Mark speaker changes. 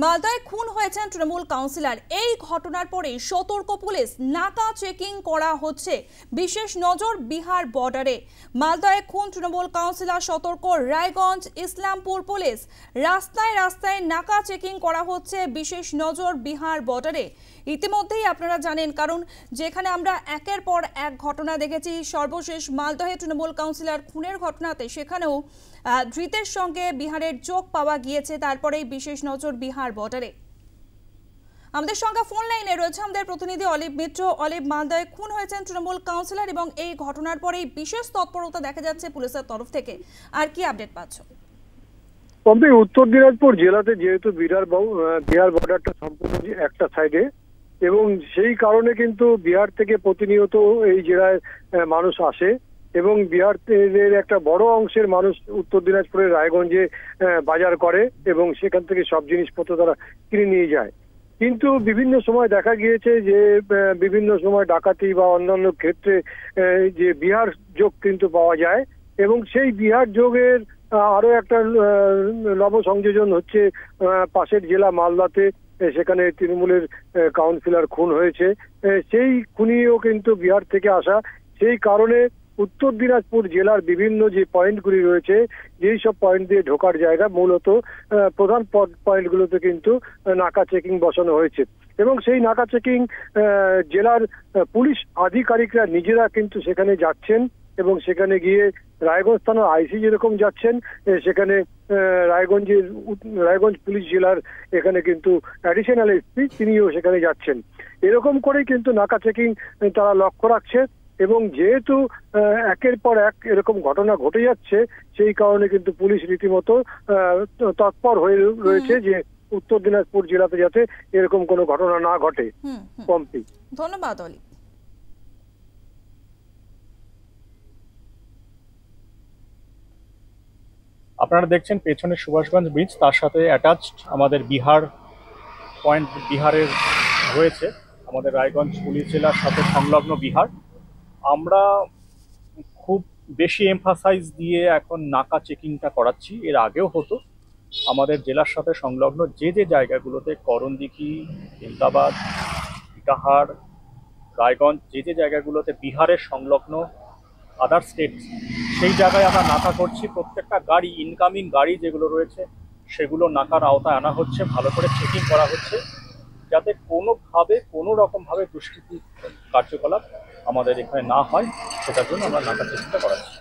Speaker 1: মালদায় খুন হয়েছেন তৃণমূল কাউন্সিলর। এই ঘটনার পরে সতর্ক পুলিশ, নাকা চেকিং করা হচ্ছে। বিশেষ নজর বিহার বর্ডারে। মালদায় খুন তৃণমূল কাউন্সিলর সতর্ক রায়গঞ্জ ইসলামপুর পুলিশ। রাস্তায় রাস্তায় নাকা চেকিং করা হচ্ছে। বিশেষ নজর বিহার বর্ডারে। ইতিমধ্যেই আপনারা জানেন, কারণ যেখানে আমরা একের পর এক ঘটনা দেখেছি, সর্বশেষ মালদহে তৃণমূল কাউন্সিলর খুনের ঘটনাতে সেখানেও ধৃতের সঙ্গে বিহারের যোগ পাওয়া গিয়েছে। তারপরেই বিশেষ নজর বিহার বর্ডারে। আমাদের সঙ্গে ফোন লাইনে রয়েছে আমাদের প্রতিনিধি অলিভ মিত্র। অলিভ, মালদায় খুন হয়েছেন তৃণমূল কাউন্সিলর এবং এই ঘটনার পরেই বিশেষ তৎপরতা দেখা যাচ্ছে পুলিশের তরফ থেকে। আর কি আপডেট পাচ্ছ?
Speaker 2: উত্তর দিনাজপুর জেলাতে যেহেতু বিহার বর্ডারটা সম্পূর্ণ একটা সাইডে, এবং সেই কারণে কিন্তু বিহার থেকে প্রতিনিয়ত এই জেলায় মানুষ আসে এবং বিহারের একটা বড় অংশের মানুষ উত্তর দিনাজপুরের রায়গঞ্জে বাজার করে এবং সেখান থেকে সব জিনিসপত্র তারা কিনে নিয়ে যায়। কিন্তু বিভিন্ন সময় দেখা গিয়েছে যে বিভিন্ন সময় ডাকাতি বা অন্যান্য ক্ষেত্রে যে বিহার যোগ কিন্তু পাওয়া যায়, এবং সেই বিহার যোগের আরো একটা নবসংযোজন হচ্ছে পাশের জেলা মালদাতে। সেখানে তৃণমূলের কাউন্সিলর খুন হয়েছে, সেই খুনিও কিন্তু বিহার থেকে আসা। সেই কারণে উত্তর দিনাজপুর জেলার বিভিন্ন যে পয়েন্টগুলি রয়েছে, যেই সব পয়েন্ট দিয়ে ঢোকার জায়গা, মূলত প্রধান পয়েন্টগুলোতে কিন্তু নাকা চেকিং বসানো হয়েছে। এবং সেই নাকা চেকিং জেলার পুলিশ আধিকারিকরা নিজেরা কিন্তু সেখানে যাচ্ছেন এবং সেখানে গিয়ে রায়গঞ্জ থানার আইসি যেরকম যাচ্ছেন, সেখানে রায়গঞ্জ পুলিশ জেলার এখানে কিন্তু অ্যাডিশনাল এসপি তিনিও সেখানে যাচ্ছেন। এরকম করেই কিন্তু নাকা চেকিং তারা লক্ষ্য রাখছে, এবং যেহেতু একের পর এক এরকম ঘটনা ঘটে যাচ্ছে, সেই কারণে কিন্তু পুলিশ রীতিমতো তৎপর হয়ে রয়েছে যে উত্তর দিনাজপুর জেলাতে যাতে এরকম কোনো ঘটনা না ঘটে। পম্পি,
Speaker 1: ধন্যবাদ অলি।
Speaker 3: আপনারা দেখছেন পেছনে সুভাষগঞ্জ ব্রিজ, তার সাথে অ্যাটাচড আমাদের বিহার পয়েন্ট, বিহারের রয়েছে আমাদের রায়গঞ্জ পুলিশ জেলার সাথে সংলগ্ন বিহার। আমরা খুব বেশি এমফাসাইজ দিয়ে এখন নাকা চেকিংটা করাচ্ছি। এর আগেও হতো আমাদের জেলার সাথে সংলগ্ন যে যে জায়গাগুলোতে করণদিঘি, ইমদাবাদ, ইটাহার, রায়গঞ্জ, যে যে জায়গাগুলোতে বিহারের সংলগ্ন আদার স্টেট, সেই জায়গায় আমরা নাকা করছি। প্রত্যেকটা গাড়ি, ইনকামিং গাড়ি যেগুলো রয়েছে সেগুলো নাকার আওতায় আনা হচ্ছে, ভালো করে চেকিং করা হচ্ছে, যাতে কোনো রকমভাবে দুষ্কৃতি কার্যকলাপ আমাদের এখানে না হয়, সেটার জন্য আমরা নাকা চেকিংটা করাচ্ছি।